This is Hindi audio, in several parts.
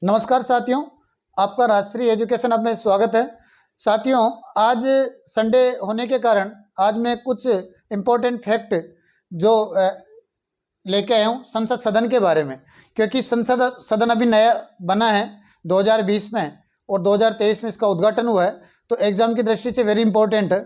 नमस्कार साथियों, आपका राष्ट्रीय एजुकेशन हब में स्वागत है। साथियों, आज संडे होने के कारण आज मैं कुछ इम्पोर्टेंट फैक्ट जो लेके आया हूँ संसद सदन के बारे में, क्योंकि संसद सदन अभी नया बना है 2020 में और 2023 में इसका उद्घाटन हुआ है, तो एग्जाम की दृष्टि से वेरी इंपॉर्टेंट है।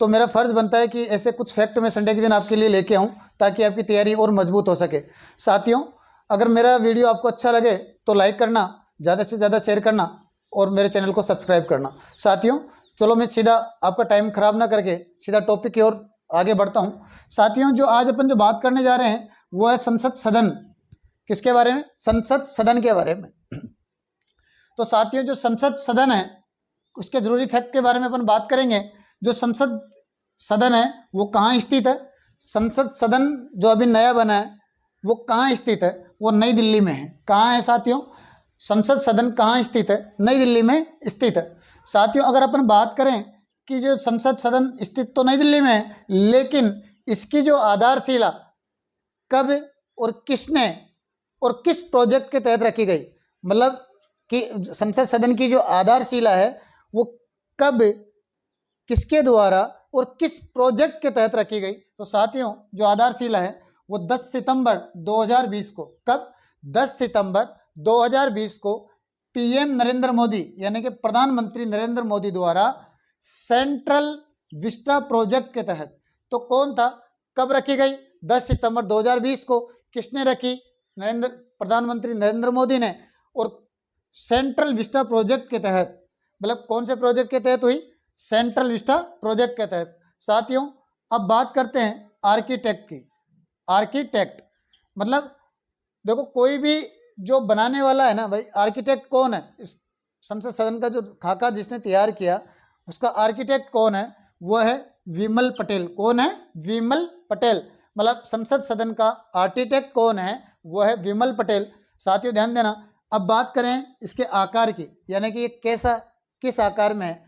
तो मेरा फर्ज बनता है कि ऐसे कुछ फैक्ट मैं संडे के दिन आपके लिए लेके आऊँ ताकि आपकी तैयारी और मजबूत हो सके। साथियों, अगर मेरा वीडियो आपको अच्छा लगे तो लाइक करना, ज़्यादा से ज़्यादा शेयर करना और मेरे चैनल को सब्सक्राइब करना। साथियों, चलो मैं सीधा आपका टाइम खराब ना करके सीधा टॉपिक की ओर आगे बढ़ता हूँ। साथियों, जो आज अपन जो बात करने जा रहे हैं वो है संसद सदन। किसके बारे में? संसद सदन के बारे में। तो साथियों, जो संसद सदन है उसके जरूरी फैक्ट के बारे में अपन बात करेंगे। जो संसद सदन है वो कहाँ स्थित है? संसद सदन जो अभी नया बना है वो कहाँ स्थित है? वो नई दिल्ली में है। कहाँ है साथियों? संसद सदन कहाँ स्थित है? नई दिल्ली में स्थित है। साथियों, अगर अपन बात करें कि जो संसद सदन स्थित तो नई दिल्ली में है, लेकिन इसकी जो आधारशिला कब और किसने और किस प्रोजेक्ट के तहत रखी गई, मतलब कि संसद सदन की जो आधारशिला है वो कब, किसके द्वारा और किस प्रोजेक्ट के तहत रखी गई? तो साथियों, जो आधारशिला है वो 10 सितंबर 2020 को, कब? 10 सितंबर 2020 को पीएम नरेंद्र मोदी यानी कि प्रधानमंत्री नरेंद्र मोदी द्वारा सेंट्रल विस्टा प्रोजेक्ट के तहत, तो कौन था, कब रखी गई? 10 सितंबर 2020 को। किसने रखी? प्रधानमंत्री नरेंद्र मोदी ने। और सेंट्रल विस्टा प्रोजेक्ट के तहत, मतलब कौन से प्रोजेक्ट के तहत हुई? सेंट्रल विस्टा प्रोजेक्ट के तहत। साथियों, अब बात करते हैं आर्किटेक्ट की। आर्किटेक्ट मतलब देखो, कोई भी जो बनाने वाला है ना भाई, आर्किटेक्ट कौन है? इस संसद सदन का जो खाका जिसने तैयार किया उसका आर्किटेक्ट कौन है? वो है विमल पटेल। कौन है? विमल पटेल। मतलब संसद सदन का आर्किटेक्ट कौन है? वो है विमल पटेल। साथियों, ध्यान देना। अब बात करें इसके आकार की, यानी कि ये कैसा, किस आकार में है,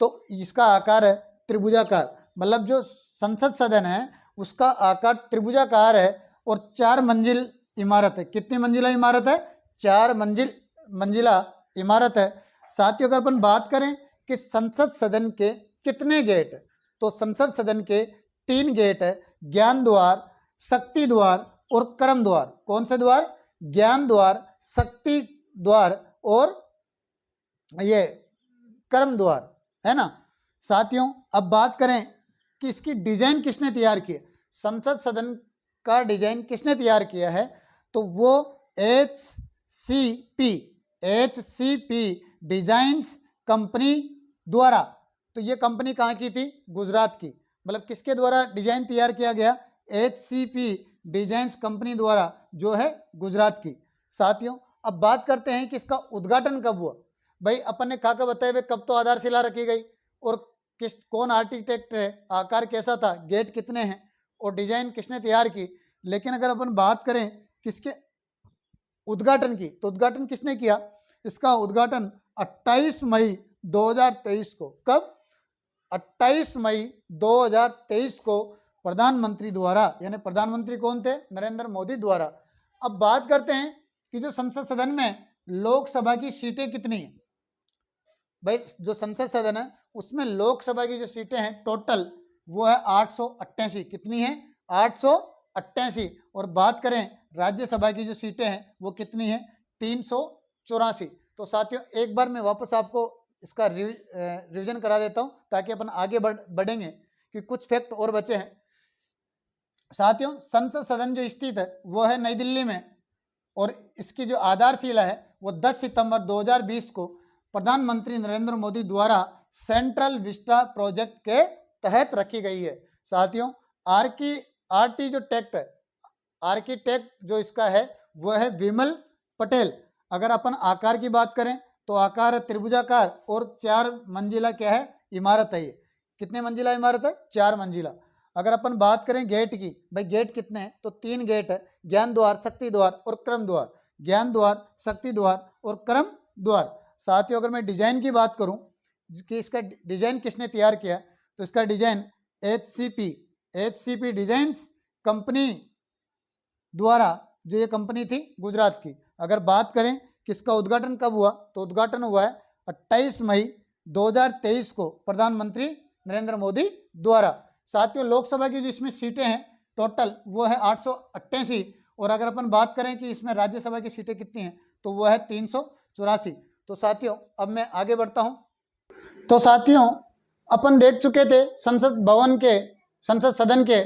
तो इसका आकार है त्रिभुजाकार। मतलब जो संसद सदन है उसका आकार त्रिभुजाकार है और 4 मंजिल इमारत है। कितनी मंजिला इमारत है? 4 मंजिला इमारत है। साथियों, अगर अपन बात करें कि संसद सदन के कितने गेट है, तो संसद सदन के 3 गेट है, ज्ञान द्वार, शक्ति द्वार और कर्म द्वार। कौन से द्वार? ज्ञान द्वार, शक्ति द्वार और ये कर्म द्वार, है ना। साथियों, अब बात करें कि इसकी डिजाइन किसने तैयार की है, संसद सदन का डिजाइन किसने तैयार किया है, तो वो एचसीपी डिजाइन्स कंपनी द्वारा। तो ये कंपनी कहाँ की थी? गुजरात की। मतलब किसके द्वारा डिजाइन तैयार किया गया? एचसीपी डिजाइन्स कंपनी द्वारा, जो है गुजरात की। साथियों, अब बात करते हैं कि इसका उद्घाटन कब हुआ। भाई, अपन ने कहा बताए हुए कब तो आधारशिला रखी गई और किस, कौन आर्किटेक्ट है, आकार कैसा था, गेट कितने हैं और डिजाइन किसने तैयार की। लेकिन अगर अपन बात करें किसके उद्घाटन की, तो उद्घाटन किसने किया? इसका उद्घाटन 28 मई 2023 को। कब? 28 मई 2023 को प्रधानमंत्री द्वारा, यानी प्रधानमंत्री कौन थे? नरेंद्र मोदी द्वारा। अब बात करते हैं कि जो संसद सदन में लोकसभा की सीटें कितनी हैं। भाई, जो संसद सदन है उसमें लोकसभा की जो सीटें हैं टोटल, वो है 888। कितनी है? 888। और बात करें राज्यसभा की जो सीटें हैं वो कितनी है? 384। तो साथियों, एक बार मैं वापस आपको इसका रिवीजन करा देता हूं ताकि अपन आगे बढ़ेंगे, कि कुछ फैक्ट और बचे हैं। साथियों, संसद सदन जो स्थित है वो है नई दिल्ली में और इसकी जो आधारशिला है वो 10 सितंबर 2020 को प्रधानमंत्री नरेंद्र मोदी द्वारा सेंट्रल विस्टा प्रोजेक्ट के तहत रखी गई है। साथियों, आर्किटेक्ट जो इसका है वो है विमल पटेल। अगर अपन आकार की बात करें तो आकार है त्रिभुजाकार और 4 मंजिला क्या है? इमारत है। ये कितने मंजिला इमारत है? 4 मंजिला। अगर अपन बात करें गेट की, भाई गेट कितने हैं? तो 3 गेट है, ज्ञान द्वार, शक्ति द्वार और क्रम द्वार। ज्ञान द्वार, शक्ति द्वार और क्रम द्वार। साथियों, अगर मैं डिजाइन की बात करूं कि इसका डिजाइन किसने तैयार किया, तो इसका डिजाइन एचसीपी डिजाइन्स कंपनी द्वारा, जो ये कंपनी थी गुजरात की। अगर बात करें किसका उद्घाटन कब हुआ? तो उद्घाटन हुआ है 28 मई 2023 को प्रधानमंत्री नरेंद्र मोदी द्वारा। साथियों लोकसभा की जो इसमें सीटें हैं टोटल वो है 888, और अगर अपन बात करें कि इसमें राज्यसभा की सीटें कितनी हैं तो वो है 384। तो साथियों अब मैं आगे बढ़ता हूं। तो साथियों अपन देख चुके थे संसद सदन के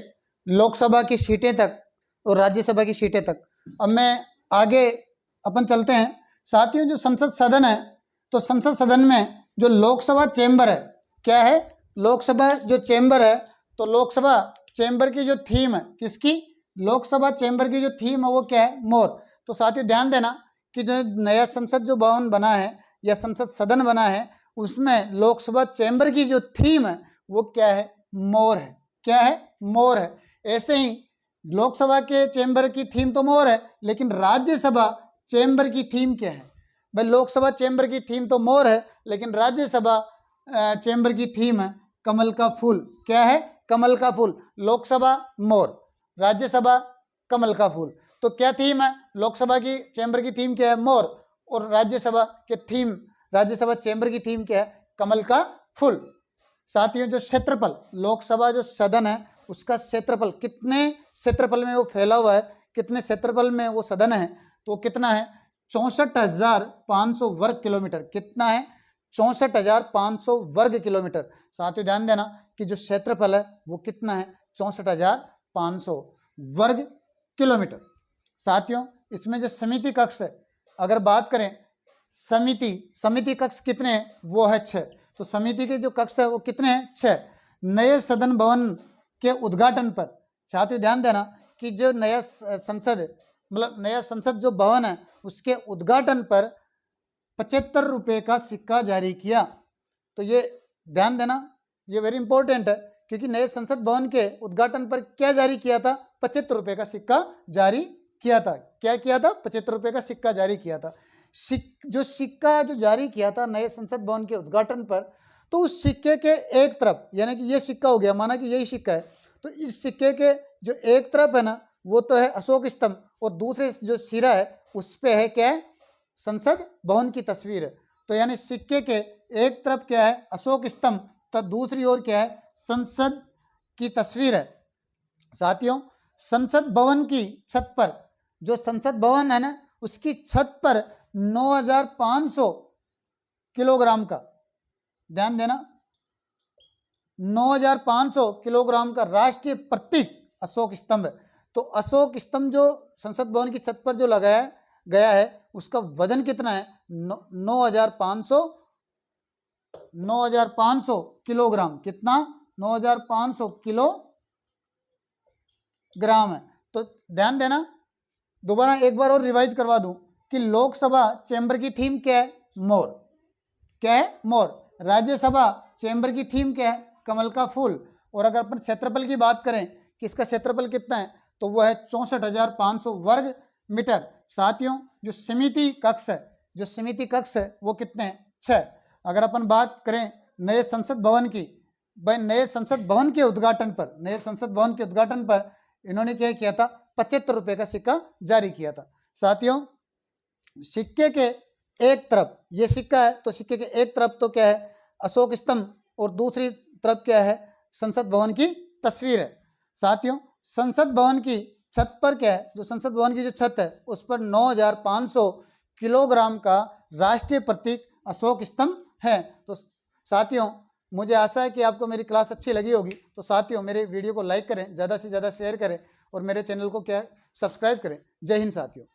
लोकसभा की सीटें तक और राज्यसभा की सीटें तक। अब मैं आगे अपन चलते हैं। साथियों जो संसद सदन है, तो संसद सदन में जो लोकसभा चेंबर है, क्या है? लोकसभा जो चेंबर है, तो लोकसभा चेंबर की जो थीम है, किसकी? लोकसभा चेंबर की जो थीम है वो क्या है? मोर। तो साथियों ध्यान देना कि जो नया संसद जो भवन बना है या संसद सदन बना है, उसमें लोकसभा चेंबर की जो थीम है वो क्या है? मोर है। क्या है? मोर है। ऐसे ही लोकसभा के चेंबर की थीम तो मोर है, लेकिन राज्यसभा चेंबर की थीम क्या है? भाई लोकसभा चेंबर की थीम तो मोर है, लेकिन राज्यसभा चेंबर की थीम है कमल का फूल। क्या है? कमल का फूल। लोकसभा मोर, राज्यसभा कमल का फूल। तो क्या थीम है? लोकसभा की चेंबर की थीम क्या है? मोर। और राज्यसभा चेंबर की थीम क्या है? कमल का फूल। साथियों जो क्षेत्रफल, लोकसभा जो सदन है उसका क्षेत्रफल, कितने क्षेत्रफल में वो फैला हुआ है, कितने क्षेत्रफल में वो सदन है, तो कितना है? 64,500 वर्ग किलोमीटर। कितना है? 64,500 वर्ग किलोमीटर। साथियों ध्यान देना कि जो क्षेत्रफल है वो कितना है? 64,500 वर्ग किलोमीटर। साथियों इसमें जो समिति कक्ष है, अगर बात करें समिति कक्ष कितने हैं? वो है 6। तो समिति के जो कक्ष है वो कितने हैं? 6। नए सदन भवन के उद्घाटन पर, साथियों ध्यान देना कि जो नया संसद जो भवन है उसके उद्घाटन पर 75 रुपये का सिक्का जारी किया। तो ये ध्यान देना, ये वेरी इंपॉर्टेंट है, क्योंकि नए संसद भवन के उद्घाटन पर क्या जारी किया था? 75 रुपये का सिक्का जारी किया था। क्या किया था? 75 रुपये का सिक्का जारी किया था। जो सिक्का जो जारी किया था नए संसद भवन के उद्घाटन पर, तो उस सिक्के के एक तरफ, यानी कि ये सिक्का हो गया, माना कि यही सिक्का है, तो इस सिक्के के जो एक तरफ है ना वो तो है अशोक स्तंभ, और दूसरे जो सिरा है उस पे है क्या है? संसद भवन की तस्वीर है। तो यानी सिक्के के एक तरफ क्या है? अशोक स्तंभ, तो दूसरी ओर क्या है? संसद की तस्वीर है। साथियों संसद भवन की छत पर, जो संसद भवन है ना उसकी छत पर 9,500 किलोग्राम का, ध्यान देना, 9,500 किलोग्राम का राष्ट्रीय प्रतीक अशोक स्तंभ है। तो अशोक स्तंभ जो संसद भवन की छत पर जो लगाया गया है उसका वजन कितना है? 9,500 किलोग्राम। कितना? 9,500 किलोग्राम है। तो ध्यान देना, दोबारा एक बार और रिवाइज करवा दूं कि लोकसभा चेंबर की थीम क्या है? मोर। क्या है? मोर। राज्यसभा चेंबर की थीम क्या है? कमल का फूल। और अगर अपन क्षेत्रफल की बात करें कि इसका क्षेत्रफल कितना है, तो वह है 64,500 वर्ग मीटर। साथियों जो समिति कक्ष है वो कितने हैं? 6। अगर अपन बात करें नए संसद भवन की, भाई नए संसद भवन के उद्घाटन पर इन्होंने क्या किया था? 75 रुपये का सिक्का जारी किया था। साथियों सिक्के के एक तरफ ये सिक्का है, तो सिक्के के एक तरफ तो क्या है? अशोक स्तंभ, और दूसरी तरफ क्या है? संसद भवन की तस्वीर है। साथियों संसद भवन की छत पर क्या है? जो संसद भवन की जो छत है उस पर 9,500 किलोग्राम का राष्ट्रीय प्रतीक अशोक स्तंभ है। तो साथियों मुझे आशा है कि आपको मेरी क्लास अच्छी लगी होगी। तो साथियों मेरे वीडियो को लाइक करें, ज़्यादा से ज़्यादा शेयर करें, और मेरे चैनल को क्या सब्सक्राइब करें। जय हिंद साथियों।